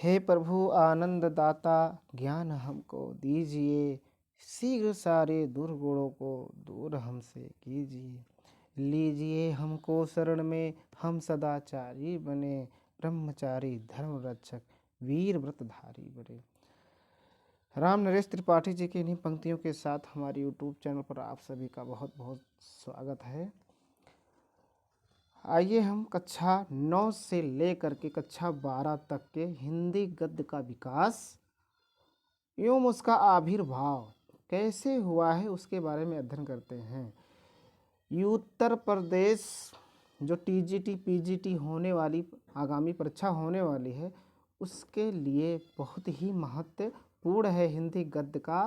हे प्रभु आनंद दाता, ज्ञान हमको दीजिए, शीघ्र सारे दुर्गुणों को दूर हमसे कीजिए। लीजिए हमको शरण में, हम सदाचारी बने, ब्रह्मचारी धर्म रक्षक वीर व्रतधारी बने। राम नरेश त्रिपाठी जी की इन्हीं पंक्तियों के साथ हमारे यूट्यूब चैनल पर आप सभी का बहुत बहुत स्वागत है। आइए हम कक्षा 9 से लेकर के कक्षा 12 तक के हिंदी गद्य का विकास एवं उसका आविर्भाव कैसे हुआ है उसके बारे में अध्ययन करते हैं। उत्तर प्रदेश जो टीजीटी पीजीटी होने वाली आगामी परीक्षा होने वाली है उसके लिए बहुत ही महत्वपूर्ण है हिंदी गद्य का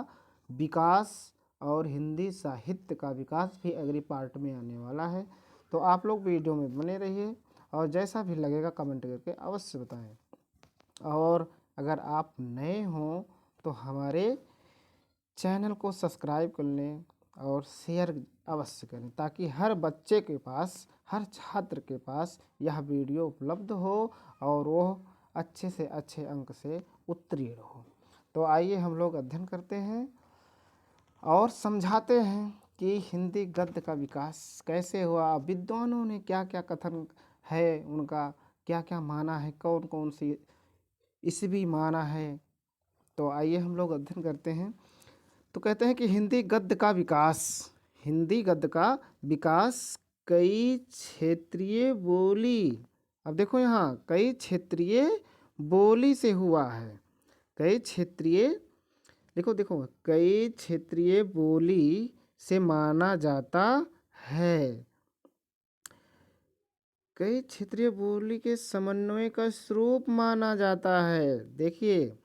विकास और हिंदी साहित्य का विकास भी अगली पार्ट में आने वाला है। तो आप लोग वीडियो में बने रहिए और जैसा भी लगेगा कमेंट करके अवश्य बताएं। और अगर आप नए हों तो हमारे चैनल को सब्सक्राइब कर लें और शेयर अवश्य करें ताकि हर बच्चे के पास, हर छात्र के पास यह वीडियो उपलब्ध हो और वो अच्छे से अच्छे अंक से उत्तीर्ण हो। तो आइए हम लोग अध्ययन करते हैं और समझाते हैं कि हिंदी गद्य का विकास कैसे हुआ, विद्वानों ने क्या क्या कथन है, उनका क्या क्या माना है, कौन कौन सी ईस्वी माना है। तो आइए हम लोग अध्ययन करते हैं। तो कहते हैं कि हिंदी गद्य का विकास, हिंदी गद्य का विकास कई क्षेत्रीय बोली, अब देखो यहाँ कई क्षेत्रीय बोली से हुआ है। कई क्षेत्रीय देखो कई क्षेत्रीय बोली से माना जाता है। कई क्षेत्रीय बोली के समन्वय का स्वरूप माना जाता है। देखिए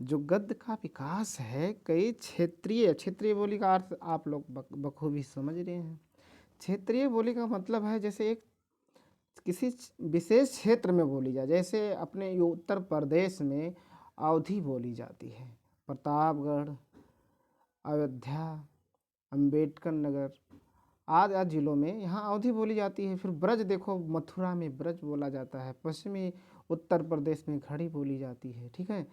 जो गद्य का विकास है कई क्षेत्रीय बोली का अर्थ आप लोग बखूबी समझ रहे हैं। क्षेत्रीय बोली का मतलब है जैसे एक किसी विशेष क्षेत्र में बोली जाए, जैसे अपने उत्तर प्रदेश में अवधी बोली जाती है, प्रतापगढ़, अयोध्या, अम्बेडकर नगर आदि जिलों में यहाँ अवधी बोली जाती है। फिर ब्रज देखो, मथुरा में ब्रज बोला जाता है, पश्चिमी उत्तर प्रदेश में खड़ी बोली जाती है, ठीक है।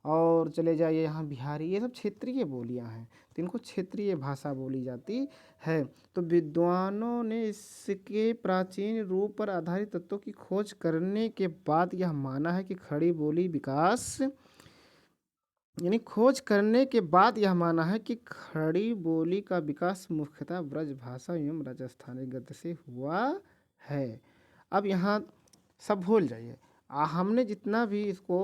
और चले जाइए यहाँ बिहारी, ये सब क्षेत्रीय बोलियाँ हैं तो इनको क्षेत्रीय भाषा बोली जाती है। तो विद्वानों ने इसके प्राचीन रूप पर आधारित तत्वों की खोज करने के बाद यह माना है कि खड़ी बोली विकास यानी खोज करने के बाद यह माना है कि खड़ी बोली का विकास मुख्यतः ब्रज भाषा एवं राजस्थानी गद्य से हुआ है। अब यहाँ सब भूल जाइए, हमने जितना भी इसको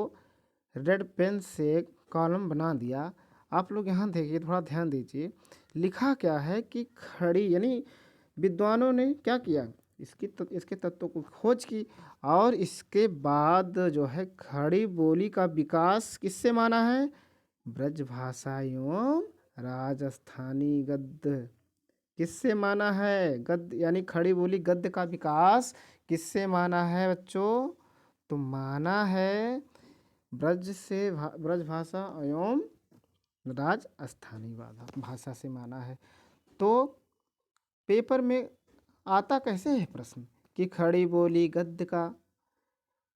रेड पेन से कॉलम बना दिया, आप लोग यहाँ देखिए, थोड़ा ध्यान दीजिए। लिखा क्या है कि खड़ी यानी विद्वानों ने क्या किया, इसके तत्वों को खोज की और इसके बाद जो है खड़ी बोली का विकास किससे माना है, ब्रज भाषा एवं राजस्थानी गद्य किससे माना है, गद्य यानी खड़ी बोली गद्य का विकास किससे माना है बच्चों, तो माना है ब्रज भाषा एवं राजस्थानी भाषा से माना है। तो पेपर में आता कैसे है प्रश्न कि खड़ी बोली गद्य का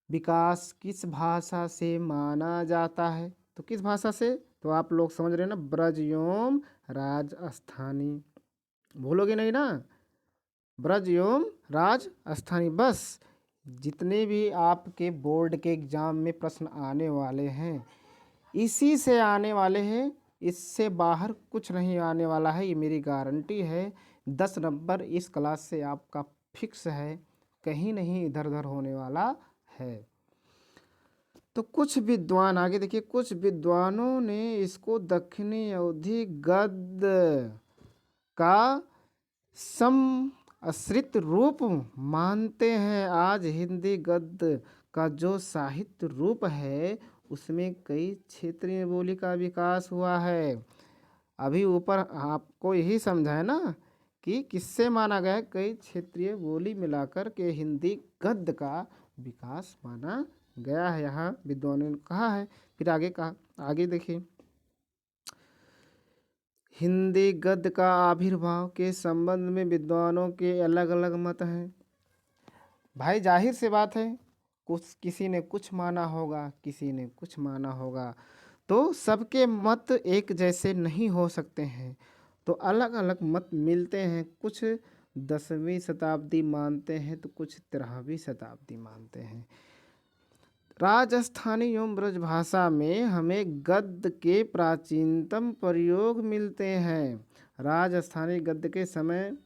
विकास किस भाषा से माना जाता है, तो किस भाषा से, तो आप लोग समझ रहे हैं ना, ब्रज एवं राजस्थानी, भूलोगे नहीं ना, ब्रज एवं राजस्थानी। बस जितने भी आपके बोर्ड के एग्जाम में प्रश्न आने वाले हैं इसी से आने वाले हैं, इससे बाहर कुछ नहीं आने वाला है, ये मेरी गारंटी है। 10 नंबर इस क्लास से आपका फिक्स है, कहीं नहीं इधर उधर होने वाला है। तो कुछ विद्वान आगे देखिए, कुछ विद्वानों ने इसको दक्षिणी अवधी गद्य का आश्रित रूप मानते हैं। आज हिंदी गद्य का जो साहित्य रूप है उसमें कई क्षेत्रीय बोली का विकास हुआ है। अभी ऊपर आपको यही समझा है ना कि किससे माना गया है, कई क्षेत्रीय बोली मिलाकर के हिंदी गद्य का विकास माना गया है, यहाँ विद्वानों ने कहा है। फिर आगे कहा, आगे देखिए, हिंदी गद्य का आविर्भाव के संबंध में विद्वानों के अलग अलग मत हैं। भाई जाहिर सी बात है, कुछ किसी ने कुछ माना होगा, किसी ने कुछ माना होगा, तो सबके मत एक जैसे नहीं हो सकते हैं, तो अलग अलग मत मिलते हैं। कुछ 10वीं शताब्दी मानते हैं तो कुछ 13वीं शताब्दी मानते हैं। राजस्थानी एवं ब्रजभाषा में हमें गद्य के प्राचीनतम प्रयोग मिलते हैं। राजस्थानी गद्य के समय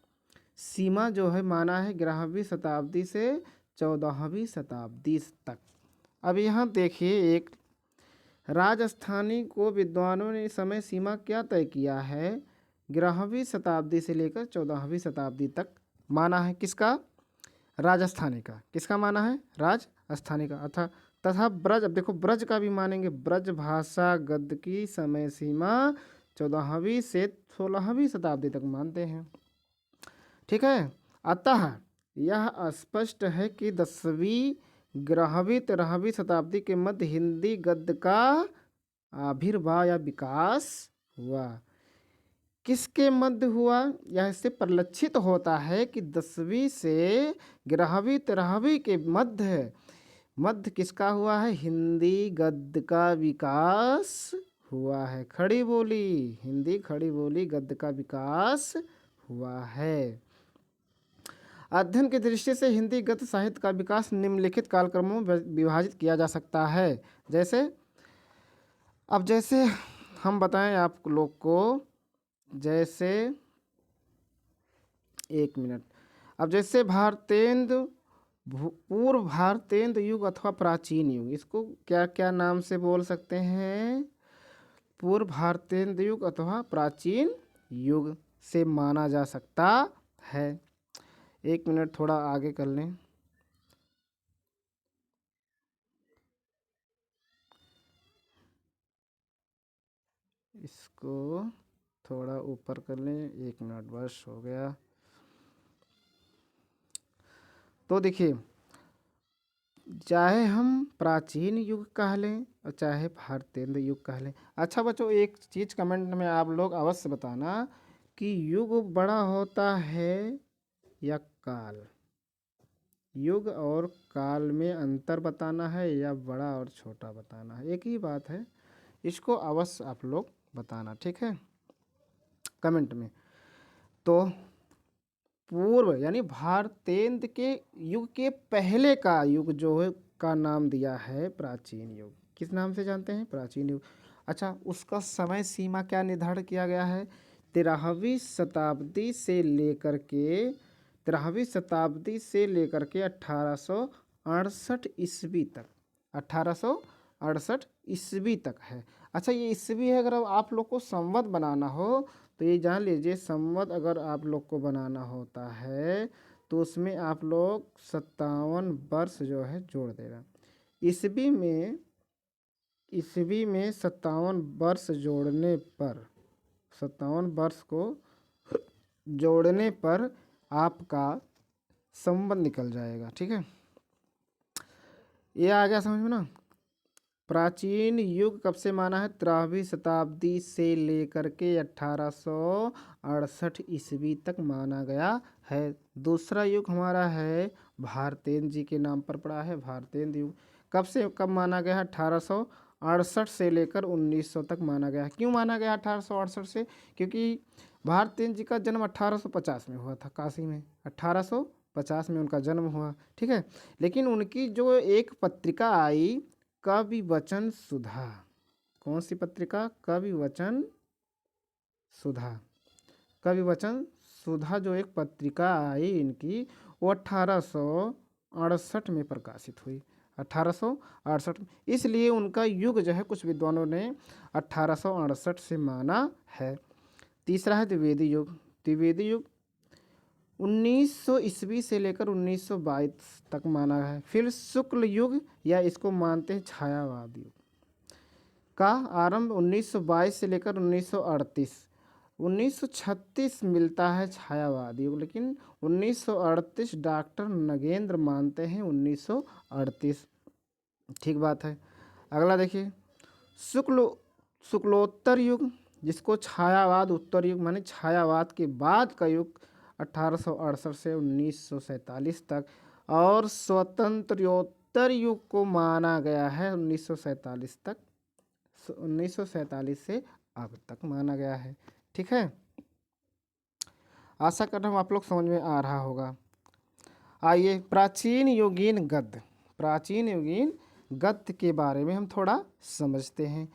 सीमा जो है माना है 11वीं शताब्दी से 14वीं शताब्दी तक। अब यहाँ देखिए, एक राजस्थानी को विद्वानों ने समय सीमा क्या तय किया है, 11वीं शताब्दी से लेकर 14वीं शताब्दी तक माना है। किसका? राजस्थानी का। किसका माना है? राजस्थानी का। तथा ब्रज, अब देखो ब्रज का भी मानेंगे। ब्रज भाषा गद्य की समय सीमा 14वीं से 16वीं शताब्दी तक मानते हैं। ठीक है। अतः यह स्पष्ट है कि 10वीं 11वीं 13वीं शताब्दी के मध्य हिंदी गद्य का आविर्भाव या विकास हुआ। किसके मध्य हुआ? यह इससे परिलक्षित होता है कि 10वीं से 11वीं 13वीं के मध्य किसका हुआ है? हिंदी गद्य का विकास हुआ है। खड़ी बोली, हिंदी खड़ी बोली गद्य का विकास हुआ है। अध्ययन की दृष्टि से हिंदी गद्य साहित्य का विकास निम्नलिखित कालक्रमों में विभाजित किया जा सकता है। जैसे हम बताएं आप लोग को, जैसे एक मिनट, अब जैसे भारतेंदु, पूर्व भारतेंदु युग अथवा प्राचीन युग, इसको क्या क्या नाम से बोल सकते हैं? पूर्व भारतेंदु युग अथवा प्राचीन युग से माना जा सकता है। एक मिनट थोड़ा आगे कर लें। इसको थोड़ा ऊपर कर लें। एक मिनट बस हो गया। तो देखिए, चाहे हम प्राचीन युग कह लें और चाहे भारतेंदु युग कह लें। अच्छा बच्चों, एक चीज़ कमेंट में आप लोग अवश्य बताना कि युग बड़ा होता है या काल? युग और काल में अंतर बताना है या बड़ा और छोटा बताना है? एक ही बात है, इसको अवश्य आप लोग बताना। ठीक है, कमेंट में। तो पूर्व यानी भारतेंदु के युग के पहले का युग जो है का नाम दिया है प्राचीन युग। किस नाम से जानते हैं? प्राचीन युग। अच्छा, उसका समय सीमा क्या निर्धारित किया गया है? 13वीं शताब्दी से लेकर के 1868 ईस्वी तक, 1868 ईस्वी तक है। अच्छा, ये ईस्वी है। अगर आप लोग को संवत बनाना हो तो ये जान लीजिए, संवत अगर आप लोग को बनाना होता है तो उसमें आप लोग 57 वर्ष जो है जोड़ देना। ईस्वी में 57 वर्ष जोड़ने पर, 57 वर्ष को जोड़ने पर आपका संवत निकल जाएगा। ठीक है, ये आ गया समझ में ना? प्राचीन युग कब से माना है? 13वीं शताब्दी से लेकर के 1868 ईस्वी तक माना गया है। दूसरा युग हमारा है भारतेंदु जी के नाम पर पड़ा है, भारतेंदु युग। कब माना गया है? 1868 से लेकर 1900 तक माना गया है। क्यों माना गया 1868 से? क्योंकि भारतेंदु जी का जन्म 1850 में हुआ था, काशी में 1850 में उनका जन्म हुआ। ठीक है, लेकिन उनकी जो एक पत्रिका आई, कवि वचन सुधा। कौन सी पत्रिका? कवि वचन सुधा। कवि वचन सुधा जो एक पत्रिका आई इनकी, वो 1868 में प्रकाशित हुई, 1868 में। इसलिए उनका युग जो है कुछ विद्वानों ने 1868 से माना है। तीसरा है द्विवेदी युग। द्विवेदी युग 1900 ईस्वी से लेकर 1922 तक माना है। फिर शुक्ल युग या इसको मानते हैं छायावाद युग का आरंभ 1922 से लेकर 1938। 1936 मिलता है छायावाद युग, लेकिन 1938 डॉक्टर नगेंद्र मानते हैं 1938। ठीक बात है। अगला देखिए, शुक्लोत्तर युग, जिसको छायावाद उत्तर युग माने छायावाद के बाद का युग 1868 से 1947 तक। और उत्तर युग को माना गया है 1947 तक, 1947 से अब तक माना गया है। ठीक है, आशा कर रहा हूँ आप लोग समझ में आ रहा होगा। आइए प्राचीन युगीन गद्य, प्राचीन युगीन गद्य के बारे में हम थोड़ा समझते हैं।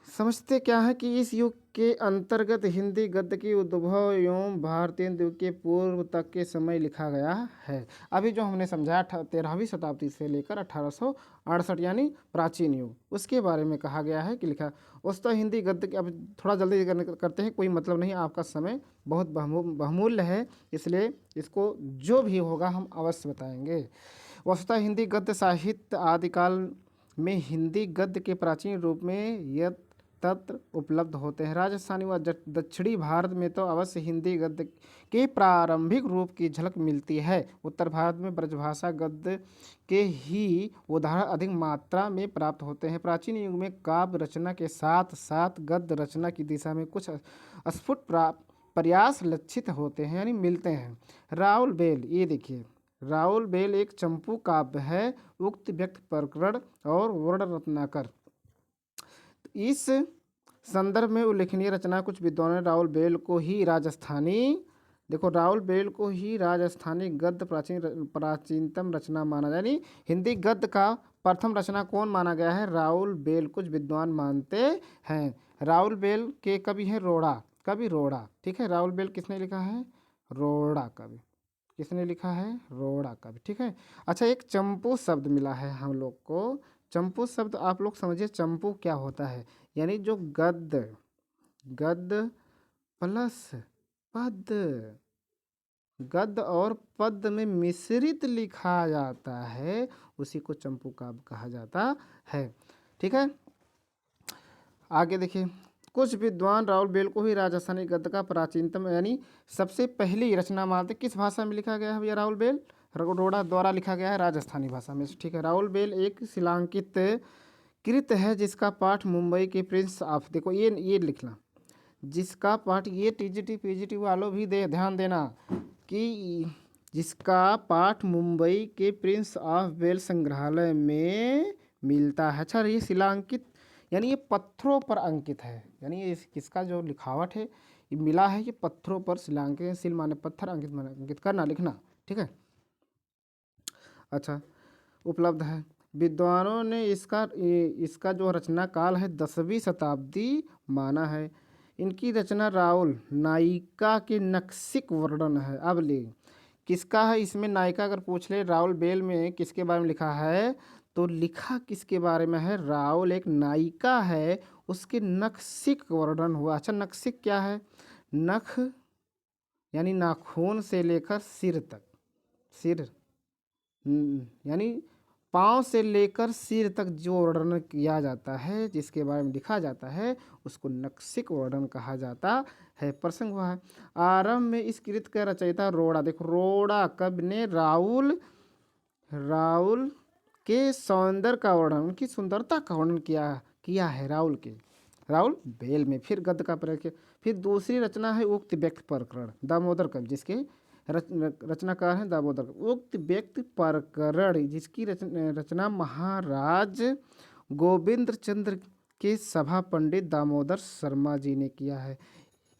समझते क्या है कि इस युग के अंतर्गत हिंदी गद्य की उद्भव एवं भारतीय युग के पूर्व तक के समय लिखा गया है। अभी जो हमने समझाया 13वीं शताब्दी से लेकर 1868 यानी प्राचीन युग, उसके बारे में कहा गया है कि लिखा। वस्तुतः हिंदी गद्य के, अब थोड़ा जल्दी करते हैं, कोई मतलब नहीं, आपका समय बहुत बहुमूल्य है, इसलिए इसको जो भी होगा हम अवश्य बताएंगे। वस्तुतः हिंदी गद्य साहित्य आदिकाल में हिंदी गद्य के प्राचीन रूप में यत तत्र उपलब्ध होते हैं। राजस्थानी व दक्षिणी भारत में तो अवश्य हिंदी गद्य के प्रारंभिक रूप की झलक मिलती है। उत्तर भारत में ब्रजभाषा गद्य के ही उदाहरण अधिक मात्रा में प्राप्त होते हैं। प्राचीन युग में काव्य रचना के साथ साथ गद्य रचना की दिशा में कुछ स्फुट प्रयास लक्षित होते हैं, यानी मिलते हैं। राउल बेल, ये देखिए, राउल बेल एक चंपू काव्य है, उक्त व्यक्त प्रकरण और वर्ण रत्नाकर। इस संदर्भ में उल्लेखनीय रचना कुछ विद्वानों ने राउल बेल को ही राजस्थानी, देखो राउल बेल को ही राजस्थानी गद्य प्राचीनतम रचना माना, यानी हिंदी गद्य का प्रथम रचना कौन माना गया है? राउल बेल कुछ विद्वान मानते हैं। राउल बेल के कवि हैं रोड़ा, कवि रोड़ा। ठीक है, राउल बेल किसने लिखा है? रोड़ा कवि। किसने लिखा है? रोड़ा कवि। ठीक है, अच्छा, एक चंपू शब्द मिला है हम लोग को। चंपू शब्द आप लोग समझिए, चंपू क्या होता है, यानी जो गद्य, गद्य प्लस पद, गद्य और पद में मिश्रित लिखा जाता है, उसी को चंपू काव्य कहा जाता है। ठीक है, आगे देखिए, कुछ विद्वान राउल बेल को ही राजस्थानी गद्य का प्राचीनतम यानी सबसे पहली रचना मानते। किस भाषा में लिखा गया है भैया? राउल बेल रोड़ा द्वारा लिखा गया है राजस्थानी भाषा में। ठीक है, राउल बेल एक शिलांकित कृत है जिसका पाठ मुंबई के प्रिंस ऑफ, देखो ये लिखना, जिसका पाठ, ये टीजीटी पीजीटी वालों भी ध्यान देना कि जिसका पाठ मुंबई के प्रिंस ऑफ वेल संग्रहालय में मिलता है। अच्छा, ये शिलांकित यानी ये पत्थरों पर अंकित है, यानी ये किसका जो लिखावट है ये मिला है, ये पत्थरों पर शिलांकित, शिल माने पत्थर, अंकित माने अंकित करना, लिखना। ठीक है, अच्छा, उपलब्ध है। विद्वानों ने इसका जो रचना काल है 10वीं शताब्दी माना है। इनकी रचना राउल नायिका के नक्सिक वर्णन है। अब ले किसका है इसमें? नायिका अगर पूछ ले राउल बेल में किसके बारे में लिखा है, तो लिखा किसके बारे में है? राउल एक नायिका है, उसके नक्सिक वर्णन हुआ। अच्छा, नक्सिक क्या है? नख यानी नाखून से लेकर सिर तक, सिर यानी पाँव से लेकर सिर तक जो वर्णन किया जाता है, जिसके बारे में लिखा जाता है, उसको नक्सिक वर्णन कहा जाता है। प्रसंग हुआ है। आरंभ में इस कृत का रचयिता रोड़ा, देखो रोड़ा कवि ने राउल के सौंदर्य का वर्णन, उनकी सुंदरता का वर्णन किया है राउल बेल में। फिर गद्य का प्रयोग किया। फिर दूसरी रचना है उक्त व्यक्त प्रकरण, दामोदर कवि, जिसके रचनाकार हैं दामोदर। उक्त व्यक्त प्रकरण जिसकी रचना महाराज गोविंद चंद्र के सभा पंडित दामोदर शर्मा जी ने किया है।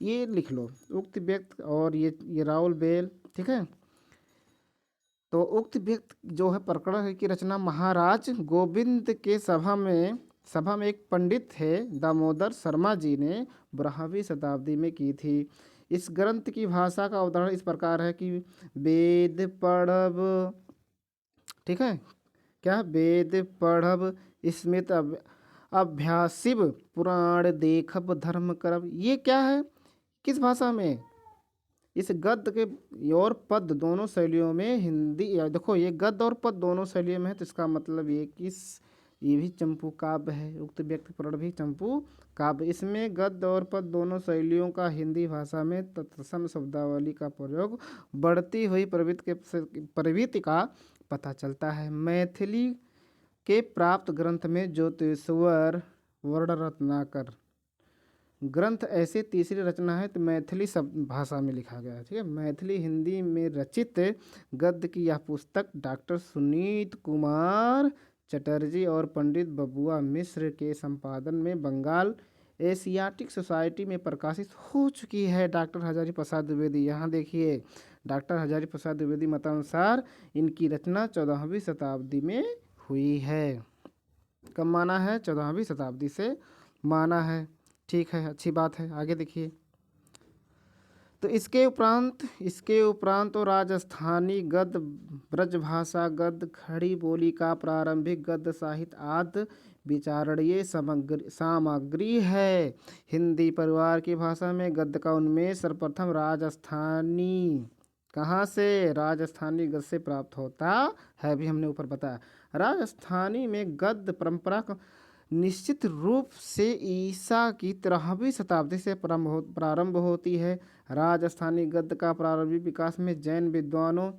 ये लिख लो, उक्त व्यक्त और ये राउल बेल। ठीक है, तो उक्त व्यक्त जो है प्रकरण की रचना महाराज गोविंद के सभा में एक पंडित थे दामोदर शर्मा जी ने 12वीं शताब्दी में की थी। इस ग्रंथ की भाषा का उदाहरण इस प्रकार है कि वेद पढ़ब, ठीक है, क्या? वेद पढ़ब, स्मृत अभ्यासिब, पुराण देखब, धर्म करब। ये क्या है? किस भाषा में? इस गद्य के और पद दोनों शैलियों में हिंदी, देखो ये गद्य और पद दोनों शैलियों में है, तो इसका मतलब ये कि ये भी चंपू काव्य है। उक्त व्यक्त प्रकरण भी चंपू काव्य। इसमें गद्य और पद दोनों शैलियों का हिंदी भाषा में तत्सम शब्दावली का प्रयोग बढ़ती हुई प्रवृत्ति का पता चलता है। मैथिली के प्राप्त ग्रंथ में ज्योतिश्वर, वर्ण रत्नाकर, ग्रंथ ऐसे तीसरी रचना है तो मैथिली शब्द भाषा में लिखा गया है। ठीक है, मैथिली हिंदी में रचित गद्य की यह पुस्तक डॉक्टर सुनीत कुमार चटर्जी और पंडित बबुआ मिश्र के संपादन में बंगाल एशियाटिक सोसाइटी में प्रकाशित हो चुकी है। डॉक्टर हजारी प्रसाद द्विवेदी, यहाँ देखिए डॉक्टर हजारी प्रसाद द्विवेदी मतानुसार इनकी रचना 14वीं शताब्दी में हुई है। कब माना है? 14वीं शताब्दी से माना है। ठीक है, अच्छी बात है। आगे देखिए, तो इसके उपरांत तो राजस्थानी गद्य, ब्रजभाषा गद्य, खड़ी बोली का प्रारंभिक गद्य साहित्य आदि विचारणीय सामग्री है। हिंदी परिवार की भाषा में गद्य का उन्मेष सर्वप्रथम राजस्थानी, कहाँ से? राजस्थानी गद्य से प्राप्त होता है। अभी हमने ऊपर बताया राजस्थानी में गद्य परंपरा निश्चित रूप से ईसा की 13वीं शताब्दी से प्रारंभ होती है। राजस्थानी गद्य का प्रारंभिक विकास में जैन विद्वानों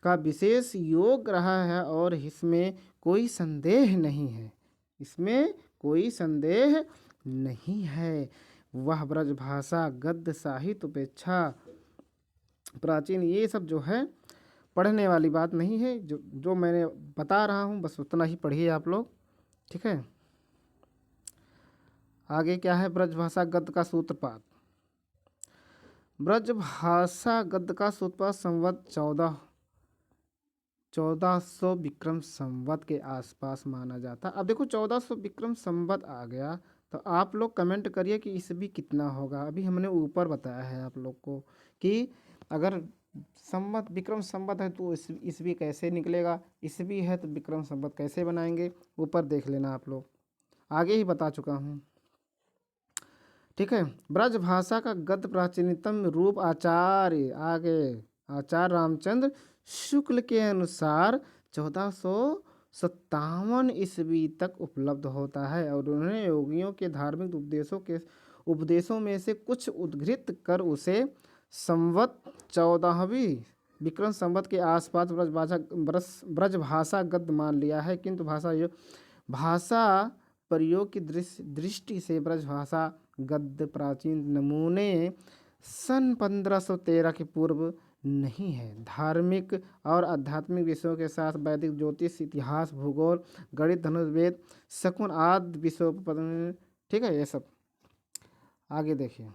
का विशेष योग रहा है और इसमें कोई संदेह नहीं है। इसमें कोई संदेह नहीं है। वह ब्रजभाषा गद्य साहित्य अपेक्षा प्राचीन, ये सब जो है पढ़ने वाली बात नहीं है। जो मैंने बता रहा हूँ बस उतना ही पढ़िए आप लोग। ठीक है, आगे क्या है? ब्रजभाषा गद्य का सूत्रपात। ब्रजभाषा गद्य का सूत्रपात संवत 1400 विक्रम संवत के आसपास माना जाता। अब देखो 1400 विक्रम संवत आ गया तो आप लोग कमेंट करिए कि ईस्वी कितना होगा। अभी हमने ऊपर बताया है आप लोग को कि अगर संवत विक्रम संवत है तो ईस्वी कैसे निकलेगा, ईस्वी है तो विक्रम संवत कैसे बनाएंगे, ऊपर देख लेना आप लोग, आगे ही बता चुका हूँ। ठीक है, ब्रजभाषा का गद्य प्राचीनतम रूप आचार्य रामचंद्र शुक्ल के अनुसार 1457 ईस्वी तक उपलब्ध होता है और उन्होंने योगियों के धार्मिक उपदेशों में से कुछ उद्धृत कर उसे संवत 14वीं विक्रम संवत के आसपास ब्रजभाषा गद्य मान लिया है। किंतु भाषा प्रयोग की दृष्टि से ब्रजभाषा गद्य प्राचीन नमूने सन 1513 के पूर्व नहीं है। धार्मिक और आध्यात्मिक विषयों के साथ वैदिक ज्योतिष, इतिहास, भूगोल, गणित, धनुर्वेद, शकुन आदि विषयों पर, ठीक है, ये सब आगे देखिए।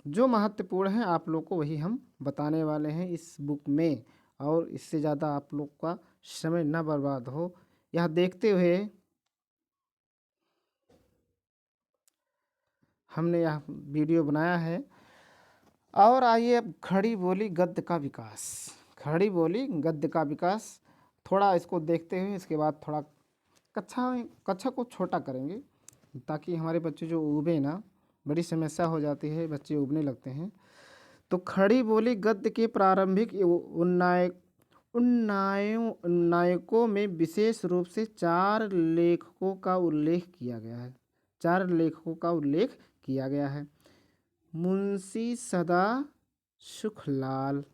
जो महत्वपूर्ण है आप लोग को वही हम बताने वाले हैं इस बुक में, और इससे ज़्यादा आप लोग का समय न बर्बाद हो यह देखते हुए हमने यह वीडियो बनाया है। और आइए अब खड़ी बोली गद्य का विकास। खड़ी बोली गद्य का विकास थोड़ा इसको देखते हुए इसके बाद थोड़ा कक्षा को छोटा करेंगे ताकि हमारे बच्चे जो उबे ना, बड़ी समस्या हो जाती है, बच्चे उबने लगते हैं। तो खड़ी बोली गद्य के प्रारंभिक उन्नायकों में विशेष रूप से 4 लेखकों का उल्लेख किया गया है। 4 लेखकों का उल्लेख किया गया है। मुंशी सदा सुखलाल,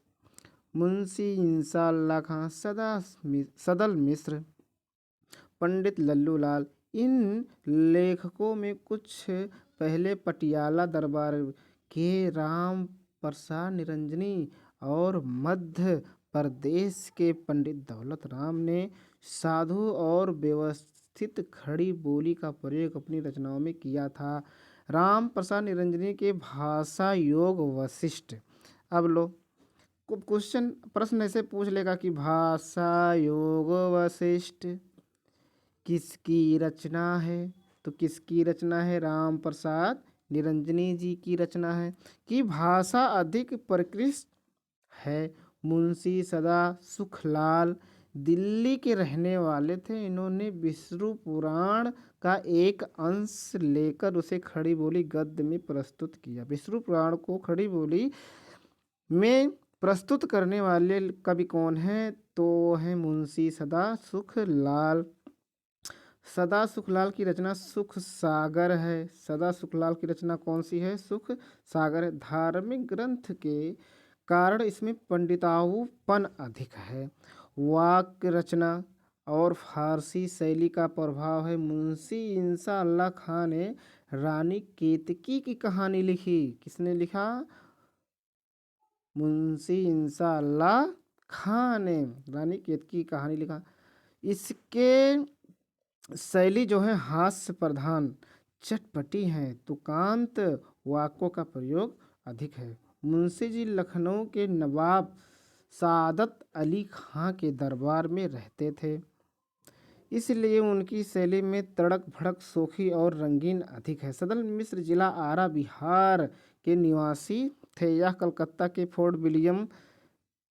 मुंशी इंसाअल्लाह खां सदल मिश्र, पंडित लल्लूलाल। इन लेखकों में कुछ पहले पटियाला दरबार के राम प्रसाद निरंजनी और मध्य प्रदेश के पंडित दौलत राम ने साधु और व्यवस्थित खड़ी बोली का प्रयोग अपनी रचनाओं में किया था। राम प्रसाद निरंजनी के भाषा योग वशिष्ठ। अब लो क्वेश्चन प्रश्न ऐसे पूछ लेगा कि भाषा योग वशिष्ठ किसकी रचना है? तो किसकी रचना है? राम प्रसाद निरंजनी जी की रचना है। कि भाषा अधिक परिष्कृत है। मुंशी सदा सुखलाल दिल्ली के रहने वाले थे। इन्होंने विष्णु पुराण का एक अंश लेकर उसे खड़ी बोली गद्य में प्रस्तुत किया। विष्णु पुराण को खड़ी बोली में प्रस्तुत करने वाले कवि कौन हैं? तो है मुंशी सदा सुखलाल। सदा सुखलाल की रचना सुख सागर है। सदा सुखलाल की रचना कौन सी है? सुख सागर है। धार्मिक ग्रंथ के कारण इसमें पंडिताऊपन अधिक है। वाक्य रचना और फारसी शैली का प्रभाव है। मुंशी इंसा अल्लाह खां ने रानी केतकी की कहानी लिखी। किसने लिखा? मुंशी इंसा अल्लाह खां ने रानी केतकी की कहानी लिखा। इसके शैली जो है हास्य प्रधान चटपटी है, तुकांत वाक्यों का प्रयोग अधिक है। मुंशी जी लखनऊ के नवाब सादत अली खां के दरबार में रहते थे, इसलिए उनकी शैली में तड़क भड़क सोखी और रंगीन अधिक है। सदल मिश्र जिला आरा बिहार के निवासी थे। यह कलकत्ता के फोर्ट विलियम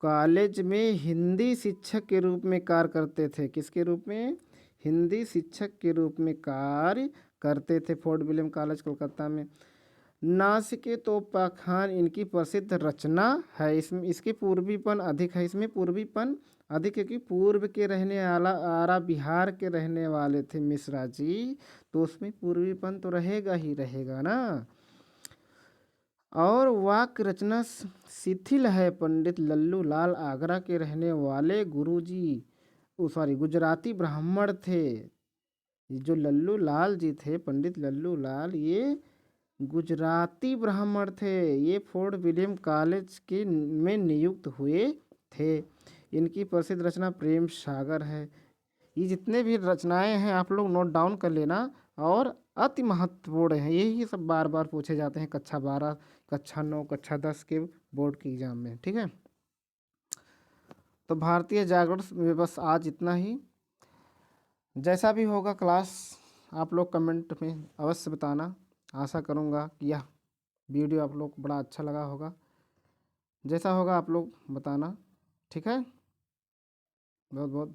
कॉलेज में हिंदी शिक्षक के रूप में कार्य करते थे। किसके रूप में? हिंदी शिक्षक के रूप में कार्य करते थे फोर्ट विलियम कॉलेज कलकत्ता में। नासिके तोपा खान इनकी प्रसिद्ध रचना है। इसमें इसकी पूर्वीपन अधिक है। इसमें पूर्वीपन अधिक है कि पूर्व के रहने वाला आरा बिहार के रहने वाले थे मिश्रा जी, तो उसमें पूर्वीपन तो रहेगा ही रहेगा ना। और वाक्य रचना शिथिल है। पंडित लल्लू लाल आगरा के रहने वाले गुरुजी गुजराती ब्राह्मण थे। जो लल्लू लाल जी थे, पंडित लल्लू लाल, ये गुजराती ब्राह्मण थे। ये फोर्ट विलियम कॉलेज के में नियुक्त हुए थे। इनकी प्रसिद्ध रचना प्रेम सागर है। ये जितने भी रचनाएं हैं आप लोग नोट डाउन कर लेना, और अति महत्वपूर्ण हैं। यही सब बार बार पूछे जाते हैं कक्षा 12, कक्षा 9, कक्षा 10 के बोर्ड के एग्जाम में। ठीक है, तो भारतीय जागरण में बस आज इतना ही। जैसा भी होगा क्लास आप लोग कमेंट में अवश्य बताना। आशा करूँगा कि यह वीडियो आप लोग को बड़ा अच्छा लगा होगा। जैसा होगा आप लोग बताना। ठीक है, बहुत बहुत